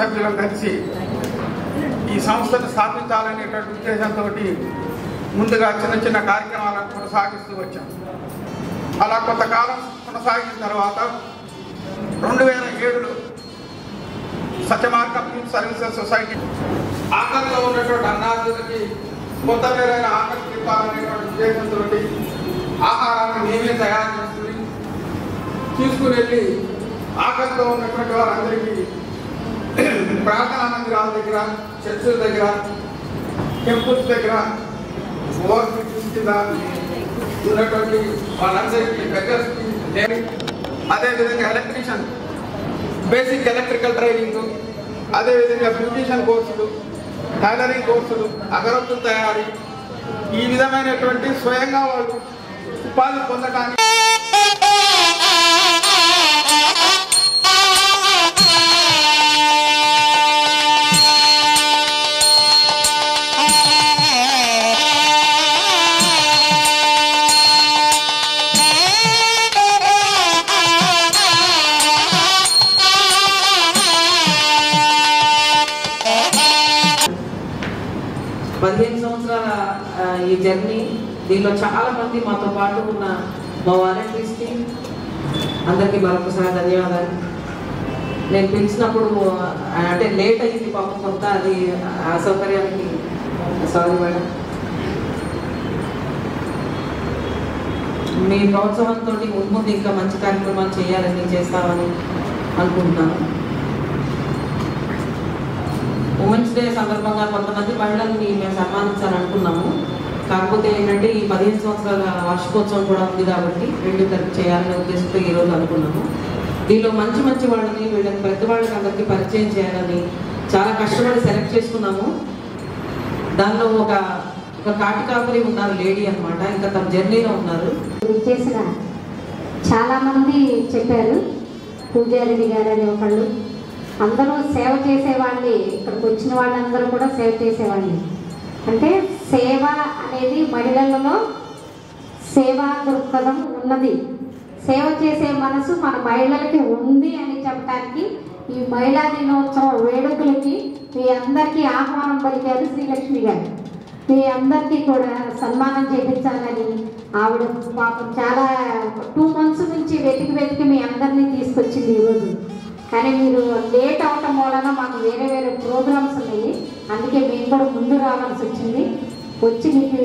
సభ్యులం కలిసి ఈ సంస్థను స్థాపించాలనేటువంటి ఉద్దేశంతో ముందుగా చిన్న చిన్న కార్యక్రమాలను కొనసాగిస్తూ వచ్చాం. అలా కొంతకాలం కొనసాగిన తర్వాత 2007లో సత్యమార్గం సర్వీసెస్ సొసైటీ ఆకలిలో ఉన్నటువంటి అన్నార్థులకి కొత్త పేరైన ఆకలి తీర్పాలనేటువంటి ఉద్దేశంతో ఆహారాన్ని మేమే తయారు చేసుకుని తీసుకుని వెళ్ళి ఆకలితో ఉన్నటువంటి వారందరికీ ప్రార్థనా మందిరాల దగ్గర, చర్చిల దగ్గర, టెంపుల్స్ దగ్గర, ఓవర్ బ్రిడ్జెస్ కింద ఉన్నటువంటి వాళ్ళందరికీ బెగ్గర్స్కి, అదేవిధంగా ఎలక్ట్రీషియన్ బేసిక్ ఎలక్ట్రికల్ ట్రైనింగ్, అదేవిధంగా బ్యూటిషియన్ కోర్సులు, టైలరింగ్ కోర్సులు, అగరొత్తుల తయారీ, ఈ విధమైనటువంటి స్వయంగా వాళ్ళు ఉపాధి పొందడానికి 15 సంవత్సరాల ఈ జర్నీ, దీనిలో చాలా మంది మాతో పాటు ఉన్న మా వాలంటీర్స్కి అందరికీ మరొకసారి ధన్యవాదాలు. నేను పిలిచినప్పుడు అంటే లేట్ అయింది పాపం కొంత, అది అసౌకర్యానికి సారీ మేడం. మీ ప్రోత్సాహంతో ముందు ఇంకా మంచి కార్యక్రమాలు చేయాలని చేస్తామని అనుకుంటున్నాను. ఉమెన్స్ డే సందర్భంగా కొంతమంది మహిళల్ని మేము సన్మానించాలనుకున్నాము. కాకపోతే ఏంటంటే ఈ 15 సంవత్సరాల వార్షికోత్సవం కూడా ఉంది కాబట్టి రెండు కలిపి చేయాలనే ఉద్దేశంతో ఈరోజు అనుకున్నాము. దీనిలో మంచి మంచి వాళ్ళని వీళ్ళని పెద్దవాళ్ళకి అందరికీ పరిచయం చేయాలని చాలా కష్టపడి సెలెక్ట్ చేసుకున్నాము. దానిలో ఒక కాటికాపురి ఉన్నారు, లేడీ అనమాట, ఇంకా తమ జర్నీలో ఉన్నారు. చేసిన చాలామంది చెప్పారు, పూజారెడ్డి గారు అని ఒకళ్ళు, అందరూ సేవ చేసేవాళ్ళని, ఇక్కడికి వచ్చిన వాళ్ళందరూ కూడా సేవ చేసేవాళ్ళని. అంటే సేవ అనేది మహిళలలో సేవా దృక్పథం ఉన్నది, సేవ చేసే మనసు మన మహిళలకి ఉంది అని చెప్పడానికి ఈ మహిళా దినోత్సవం వేడుకలకి మీ అందరికీ ఆహ్వానం పలికారు శ్రీలక్ష్మి గారు. మీ అందరికీ కూడా సన్మానం చేయించాలని ఆవిడ పాపం చాలా 2 months నుంచి వెతికి మీ అందరినీ తీసుకొచ్చింది ఈరోజు. కానీ మీరు లేట్ అవటం వలన మాకు వేరే వేరే ప్రోగ్రామ్స్ ఉన్నాయి, అందుకే మేము కూడా ముందు రావాల్సి వచ్చింది. వచ్చి మీకు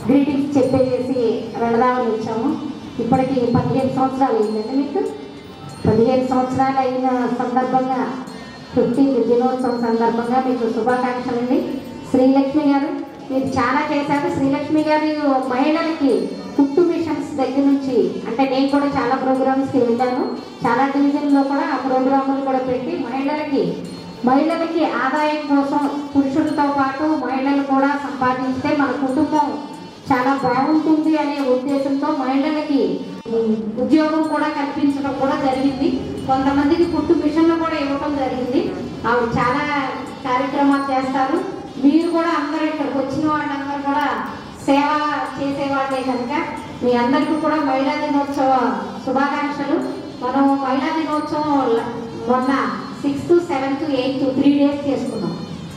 గ్రీటింగ్స్ చెప్పేసి వెళదామని వచ్చాము. ఇప్పటికి 15 సంవత్సరాలు అయిందండి. మీకు 15 సంవత్సరాలు అయిన సందర్భంగా 50th దినోత్సవం సందర్భంగా మీకు శుభాకాంక్షలు అండి. శ్రీలక్ష్మి గారు మీరు చాలా చేశారు. శ్రీలక్ష్మి గారు మహిళలకి కుట్టు మిషన్స్ దగ్గర నుంచి, అంటే నేను కూడా చాలా ప్రోగ్రామ్స్కి వెళ్ళాను, చాలా డివిజన్లో కూడా ఆ ప్రోగ్రాములు కూడా పెట్టి మహిళలకి ఆదాయం కోసం పురుషులతో పాటు మహిళలు కూడా సంపాదిస్తే మన కుటుంబం చాలా బాగుంటుంది అనే ఉద్దేశంతో మహిళలకి ఉద్యోగం కూడా కల్పించడం కూడా జరిగింది. కొంతమందికి కుట్టు మిషన్లు కూడా ఇవ్వడం జరిగింది. ఆవిడ చాలా కార్యక్రమాలు చేస్తారు. మీరు కూడా అందరూ ఇక్కడికి వచ్చిన వాళ్ళందరూ కూడా సేవ చేసేవాళ్ళే కనుక మీ అందరికీ కూడా మహిళా దినోత్సవ శుభాకాంక్షలు. మనం మహిళా దినోత్సవం మొన్న 6th, 7th, 8th 3 days చేసుకున్నాం.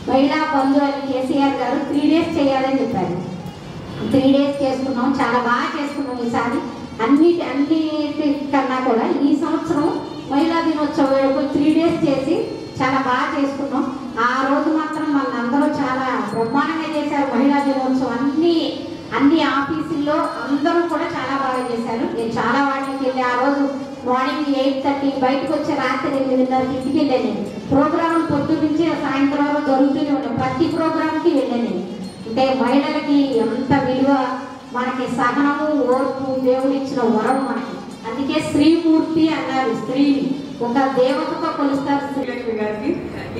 మహిళా బంధు అని కేసీఆర్ గారు 3 days చేయాలని చెప్పారు. 3 days చేసుకున్నాం, చాలా బాగా చేసుకున్నాం. ఈసారి అన్నిటికన్నా కూడా ఈ సంవత్సరం మహిళా దినోత్సవం 3 days చేసి చాలా బాగా చేసుకున్నాం. ఆ రోజు మాత్రం మన అందరూ చాలా బ్రహ్మాండంగా చేశారు. మహిళా దినోత్సవం అన్ని ఆఫీసుల్లో అందరూ కూడా చాలా బాగా చేశారు. నేను చాలా వాటికి వెళ్ళి ఆ రోజు మార్నింగ్ 8:30 బయటకు వచ్చే రాత్రి 8:30 ఇంటికి వెళ్ళాను. ప్రోగ్రాములు పొద్దు నుంచి సాయంత్రం వరకు జరుగుతూనే ఉన్నాయి. ప్రతి ప్రోగ్రామ్కి వెళ్ళాను. అంటే మహిళలకి ఎంత విలువ, మనకి సహనము, ఓర్పు దేవుడు ఇచ్చిన వరం మనకి. అందుకే స్త్రీమూర్తి అన్నారు. స్త్రీని ఒక దేవతతో కొలుస్తారు. శ్రీలక్ష్మి గారికి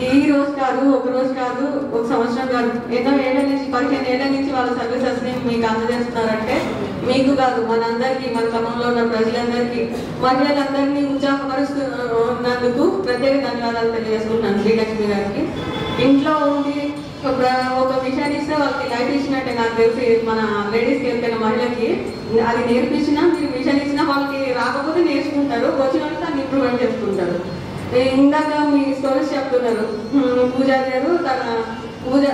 ఈ రోజు కాదు, ఒక రోజు కాదు, ఒక సంవత్సరం కాదు, ఎన్నో ఏళ్ల నుంచి 15 ఏళ్ల నుంచి వాళ్ళ సర్వీసెస్ ని మీకు అందజేస్తున్నారంటే మీకు కాదు మనందరికీ, మన క్రమంలో ఉన్న ప్రజలందరికీ, మహిళలందరినీ ఉత్సాహపరుస్తున్నందుకు ప్రత్యేక ధన్యవాదాలు తెలియజేసుకుంటున్నాను శ్రీలక్ష్మి గారికి. ఇంట్లో ఉండి ఒక విషయాన్ని ఇస్తే వాళ్ళకి లైఫ్ ఇచ్చినట్టే నాకు తెలిసి. మన లేడీస్కి ఎవరికైనా మహిళకి అది నేర్పించినా, మీరు విషయం ఇచ్చినా వాళ్ళకి రాకపోతే నేర్చుకుంటారు, వచ్చిన వాళ్ళు దాన్ని ఇంప్రూవ్మెంట్ చేసుకుంటారు. ఇందాక మీ స్టోరీస్ చెప్తున్నారు, పూజారి గారు తన పూజ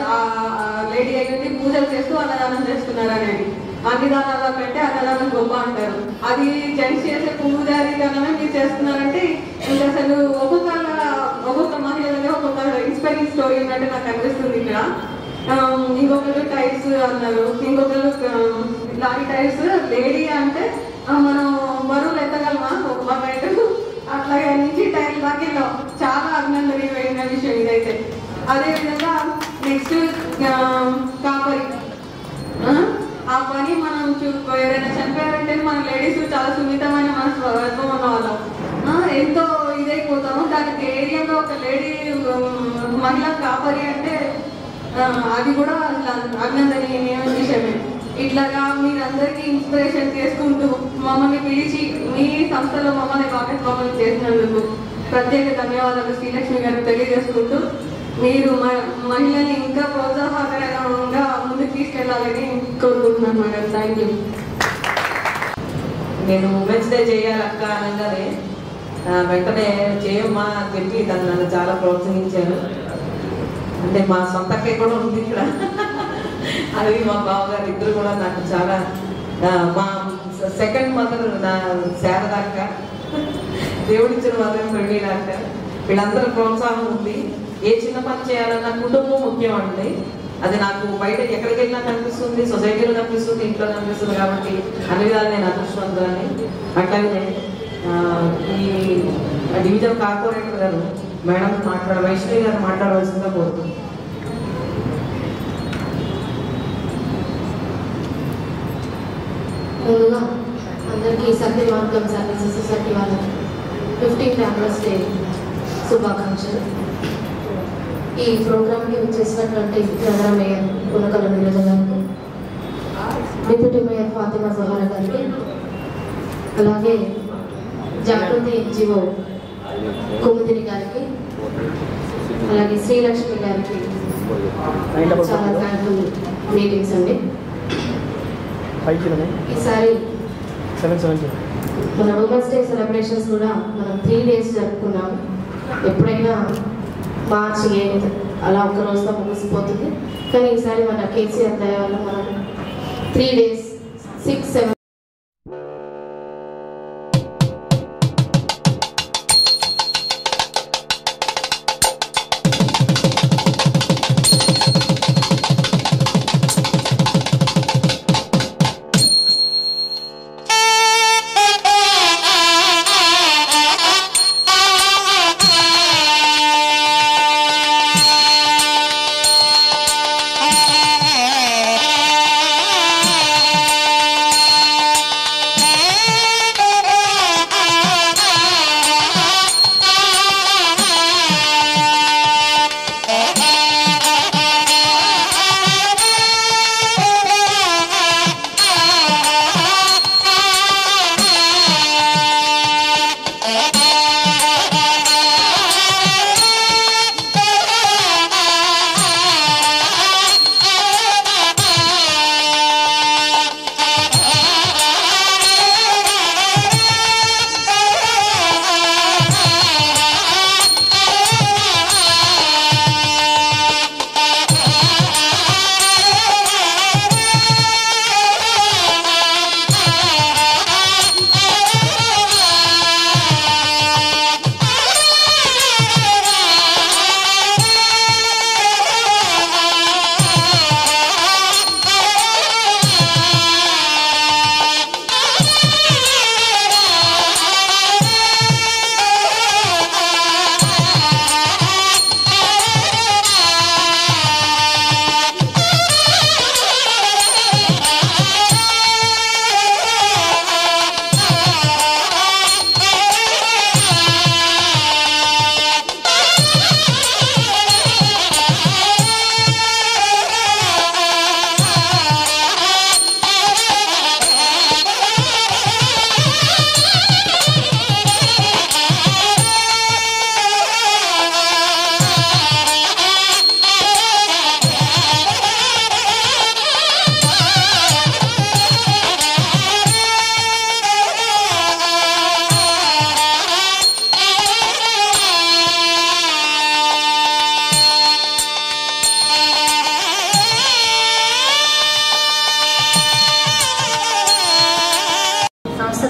లేడీ అయ్యింది పూజలు చేస్తూ అన్నదానం చేస్తున్నారు అనేది. అన్ని దానాల కంటే అన్నదానం గొప్ప అంటారు. అది జెంట్స్ చేసే పూజారి దానమే మీరు చేస్తున్నారంటే ఇంకా అసలు ఒక్కొక్క మహిళ దగ్గర ఒక్కొక్క ఇన్స్పైరింగ్ స్టోరీ ఉన్నట్టు నాకు అనిపిస్తుంది ఇక్కడ. ఇంకొకరు టైర్స్ అన్నారు, ఇంకొకరు లారీ టైర్స్. లేడీ అంటే మనం బరువులు ఎత్తగలమా ఒక బకెట్ అట్లాగే నుంచి టైర్ దాకా చాలా అభినందనీయమైన విషయం ఇదైతే. అదేవిధంగా నెక్స్ట్ కాపరి, ఆ పని మనం ఎవరైనా చనిపోయారంటే మన లేడీస్ చాలా సున్నితమైన మనసు ఉన్న వాళ్ళం ఎంతో ఇదైపోతాము. దాని ధైర్యంలో ఒక లేడీ మహిళ కాపరి అంటే అది కూడా అభినందనీయమైన విషయమే. ఇట్లాగా మీరందరికీ ఇన్స్పిరేషన్ చేసుకుంటూ మమ్మల్ని పిలిచి మీ సంస్థలో మమ్మల్ని భాగస్వామ్యం చేసినందుకు ప్రత్యేక ధన్యవాదాలు శ్రీలక్ష్మి గారికి తెలియజేసుకుంటూ, మీరు మహిళల్ని ఇంకా ప్రోత్సాహకరంగా ముందుకు తీసుకెళ్లాలని కోరుకుంటున్నాను మేడం. Thank you. నేను ఉమెన్స్ డే చేయాలక్క అనగానే వెంటనే చేయమ్మా అని చెప్పి తను నన్ను చాలా ప్రోత్సహించారు. అంటే మా సొంతకే కూడా ఉంది ఇక్కడ, అది మా బావగారు ఇద్దరు కూడా నాకు చాలా, మా సెకండ్ మదర్ నా శారదాక్క, దేవుడిచ్చిన మదర్ ప్రవీణాక్క, వీళ్ళందరూ ప్రోత్సాహం ఉంది. ఏ చిన్న పని చేయాలన్నా కుటుంబం ముఖ్యం అండి. అది నాకు బయట ఎక్కడికి వెళ్ళినా కనిపిస్తుంది, సొసైటీలో కనిపిస్తుంది, ఇంట్లో కనిపిస్తుంది. కాబట్టి అన్ని విధాలు నేను అదృష్టవంతులని. అట్లాగే ఈ డివిజన్ కార్పొరేటర్ గారు మేడం వైష్ణవి గారు మాట్లాడవలసిందిగా కోరుతుంది. ముందుగా అందరికీ సత్య మార్గం సర్వీసెస్ సొసైటీ వాళ్ళ 15th యానివర్సరీ శుభాకాంక్షలు. ఈ ప్రోగ్రామ్కి వచ్చేసినటువంటి నగర మేయర్ పునకల నీరజ గారికి, డిప్యూటీ మేయర్ ఫాతిమా జహరా గారికి, అలాగే జాగృతి ఎన్జిఓ కుముదిని గారికి, అలాగే శ్రీలక్ష్మి గారికి చాలా థ్యాంక్ఫుల్ మీటింగ్స్ అండి. ఈసారి మన ఉమెన్స్ డే సెలబ్రేషన్స్ కూడా మనం 3 days జరుపుకున్నాము. ఎప్పుడైనా మార్చి 8 అలా ఒక రోజుతో ముగిసిపోతుంది. కానీ ఈసారి మన కేసీఆర్ దయ వల్ల మనం 3 days 6, 7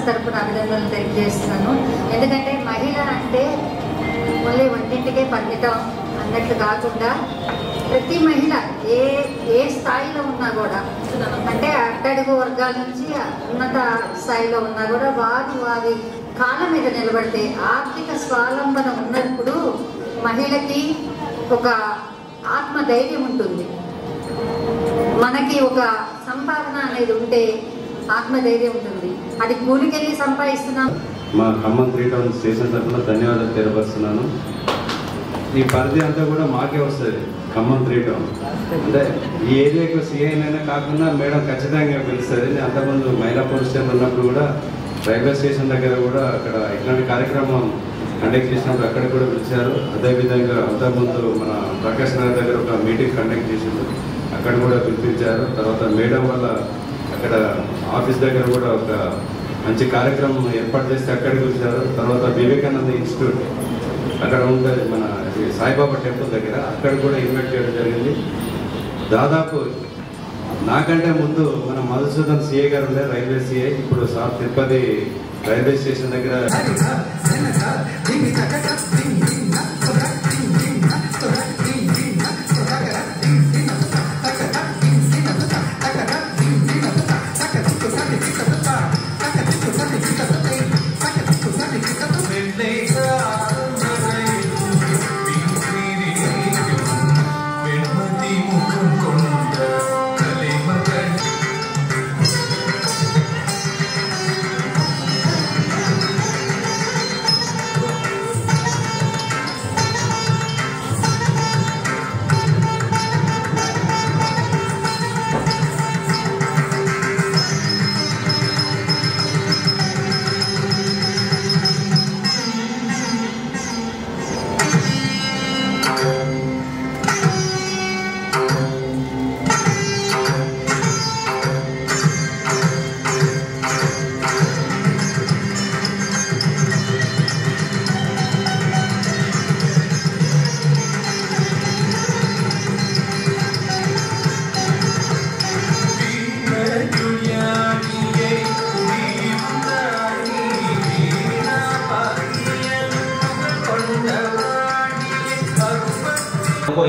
తరపున అభినందనలు తెలియజేస్తున్నాను. ఎందుకంటే మహిళ అంటే మళ్ళీ వంటింటికే పరిమితం అన్నట్లు కాకుండా ప్రతి మహిళ ఏ స్థాయిలో ఉన్నా కూడా, అంటే అట్టడుగు వర్గాల నుంచి ఉన్నత స్థాయిలో ఉన్నా కూడా వారి కాళ్ళ మీద నిలబడితే ఆర్థిక స్వావలంబన ఉన్నప్పుడు మహిళకి ఒక ఆత్మధైర్యం ఉంటుంది. మనకి ఒక సంపాదన అనేది ఉంటే ఆత్మధైర్యం ఉంటుంది. అది కూలికెళ్ళి సంపాదిస్తున్నాం. మా ఖమ్మం 3 టౌన్ స్టేషన్ తరఫున ధన్యవాదాలు తెలియపరుస్తున్నాను. ఈ పరిధి అంతా కూడా మాకే వస్తుంది, ఖమ్మం 3 టౌన్. అంటే ఈ ఏరియాకు సీఐనైనా కాకుండా మేడం ఖచ్చితంగా పిలుస్తుంది. నేను అంతకుముందు మహిళా పోలీస్ స్టేషన్ ఉన్నప్పుడు కూడా రైల్వే స్టేషన్ దగ్గర కూడా అక్కడ ఇట్లాంటి కార్యక్రమం కండక్ట్ చేసినప్పుడు అక్కడ కూడా పిలిచారు. అదేవిధంగా అంతకుముందు మన ప్రకాష్ నగర్ దగ్గర ఒక మీటింగ్ కండక్ట్ చేసిండు, అక్కడ కూడా పిలిపించారు. తర్వాత మేడం వల్ల అక్కడ ఆఫీస్ దగ్గర కూడా ఒక మంచి కార్యక్రమం ఏర్పాటు చేస్తే అక్కడికి వచ్చారు. తర్వాత వివేకానంద ఇన్స్టిట్యూట్ అక్కడ ఉంటుంది మన సాయిబాబా టెంపుల్ దగ్గర, అక్కడ కూడా ఇన్వైట్ చేయడం జరిగింది. దాదాపు నాకంటే ముందు మన మధుసూదన్ సిఐ గారు ఉండే రైల్వే సిఐ, ఇప్పుడు సార్ తిరుపతి రైల్వే స్టేషన్ దగ్గర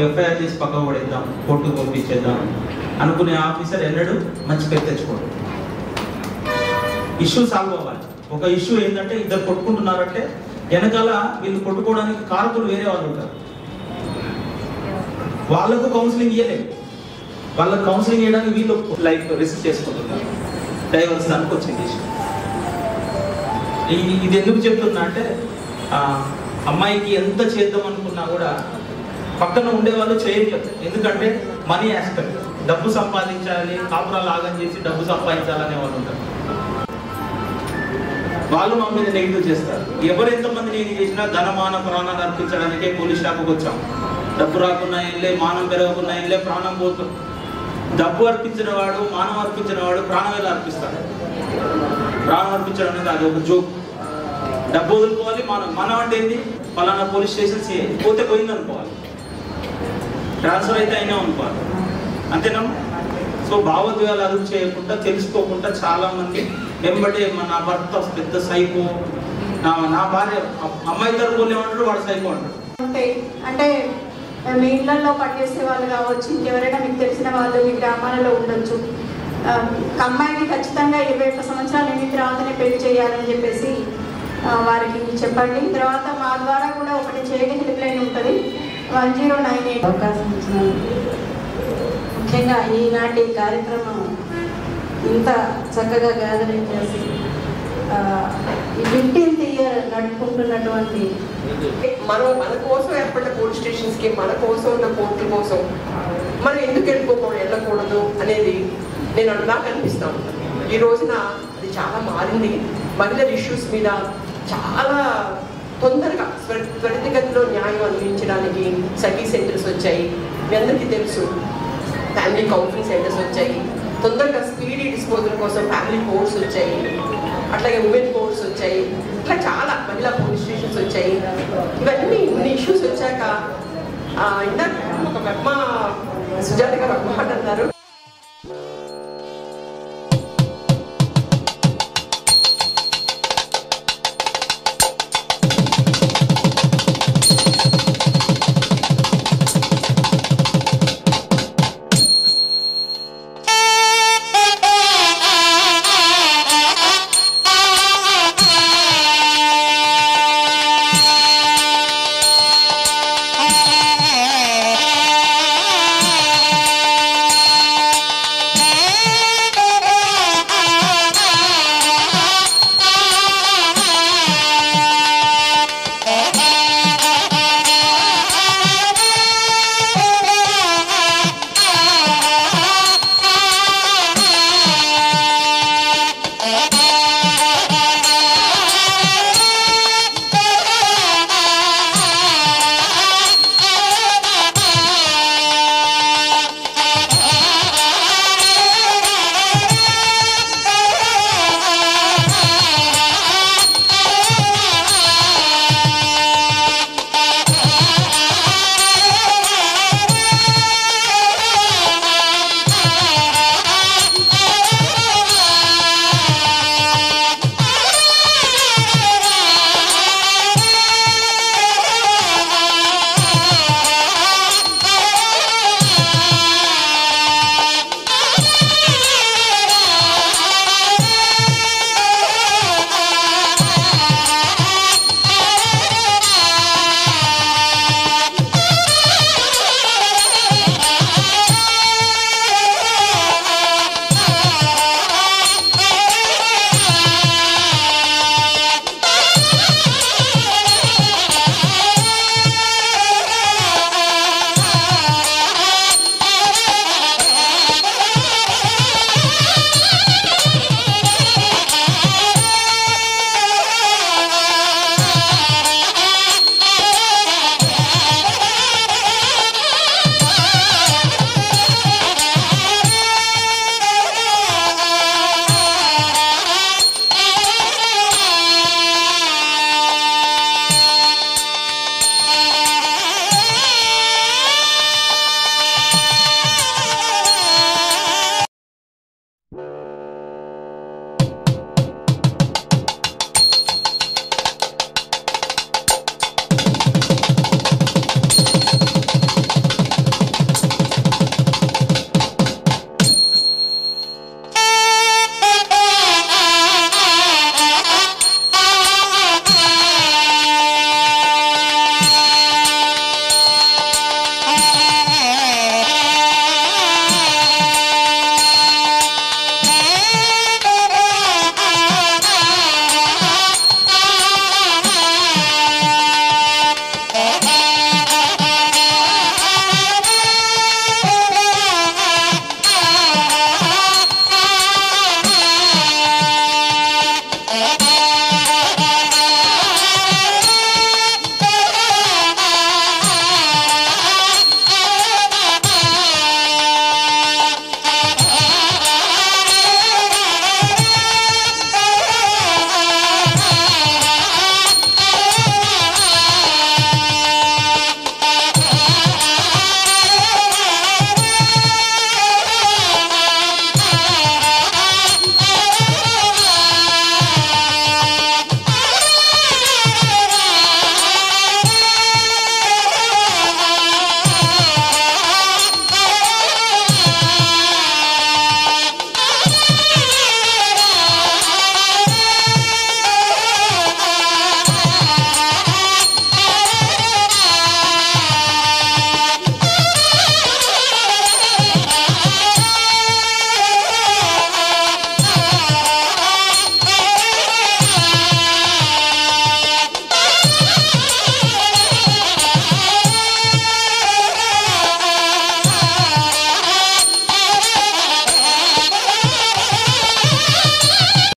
ఎఫ్ఐఆర్ చేసి పక్కకు పడేద్దాం, కోర్టుకు పంపించేద్దాం అనుకునే ఆఫీసర్ ఎన్నడూ మంచి పేరు తెచ్చుకోండి. ఇష్యూ సాల్వ్ అవ్వాలి. ఒక ఇష్యూ ఏంటంటే ఇద్దరు కొట్టుకుంటున్నారంటే వెనకాల వీళ్ళు కొట్టుకోవడానికి కారకులు వేరే వాళ్ళు ఉంటారు. వాళ్ళకు కౌన్సిలింగ్ ఇవ్వలేదు, వాళ్ళకు కౌన్సిలింగ్ ఇవ్వడానికి వీళ్ళు లైఫ్ రిస్క్ చేసుకుంటున్నారు. డైవర్స్ దానికి వచ్చింది. ఇది ఎందుకు చెప్తున్నా అంటే అమ్మాయికి ఎంత చేద్దాం అనుకున్నా కూడా పక్కన ఉండేవాళ్ళు చేయట్లేదు. ఎందుకంటే మనీ ఆస్పెక్ట్, డబ్బు సంపాదించాలి, కాపురాలు ఆగం చేసి డబ్బు సంపాదించాలనే వాళ్ళు ఉంటారు. వాళ్ళు మా మీద నెగిటివ్ చేస్తారు. ఎవరు ఎంతమంది నేను చేసినా ధనమాన ప్రాణాలు అర్పించడానికే పోలీస్ స్టాఫ్కి వచ్చాం. డబ్బు రాకున్నా ఇల్లే, మానం పెరగకున్నా ఇల్లే, ప్రాణం పోతుంది. డబ్బు అర్పించిన వాడు, మానం అర్పించిన వాడు ప్రాణం ఎలా అర్పిస్తాడు? ప్రాణం అర్పించడం అనేది అది ఒక జోక్. డబ్బు వదులుకోవాలి, మనం అంటే ఏంది, ఫలానా పోలీస్ స్టేషన్ సిఐ పోతే పోయింది అనుకోవాలి, ట్రాన్స్ఫర్ అయితే అయినా అనుకోవాలి, అంతేనా? సో భావోద్వేగాలు అదుపు చేయకుండా, తెలుసుకోకుండా చాలా మంది వెంబడే నా భర్త పెద్ద సైకో, నా భార్య, అమ్మాయి తరపులు ఏమంటారు, వాడు సైకో అంటారు. అంటే మీ ఇళ్లలో పనిచేసే వాళ్ళు కావచ్చు, ఇంకెవరైనా మీకు తెలిసిన వాళ్ళు మీ గ్రామాలలో ఉండొచ్చు. అమ్మాయిని ఖచ్చితంగా 21 సంవత్సరాలు నిండిన తర్వాతనే పెళ్లి చేయాలని చెప్పేసి వారికి చెప్పండి. తర్వాత మా ద్వారా కూడా ఒకటి చేయని హెల్ప్ లైన్ ఉంటుంది, 1098. అవకాశం ఇచ్చినందుకు ముఖ్యంగా ఈనాటి కార్యక్రమం ఇంత చక్కగా గ్యాదరింగ్ చేసి ఈ 15th ఇయర్ నడుపుకుంటున్నటువంటి మన కోసం ఏర్పడిన పోలీస్ స్టేషన్స్కి, మన కోసం ఉన్న కోర్టుల కోసం మనం ఎందుకు వెళ్ళకూడదు అనేది నాకు అనిపిస్తూ ఉంటుంది. ఈ రోజున అది చాలా మారింది. మహిళల ఇష్యూస్ మీద చాలా తొందరగా త్వరితగతిలో న్యాయం అందించడానికి సఖీ సెంటర్స్ వచ్చాయి. మీ అందరికీ తెలుసు, ఫ్యామిలీ కౌన్సిలింగ్ సెంటర్స్ వచ్చాయి. తొందరగా స్పీడీ డిస్పోజల్ కోసం ఫ్యామిలీ కోర్ట్స్ వచ్చాయి, అట్లాగే ఉమెన్ కోర్ట్స్ వచ్చాయి. ఇట్లా చాలా మహిళా పోలీస్ స్టేషన్స్ వచ్చాయి. ఇవన్నీ ఇన్ని ఇష్యూస్ వచ్చాక ఇందాక ఒక సుజాత గారు ఒక మాట అన్నారు,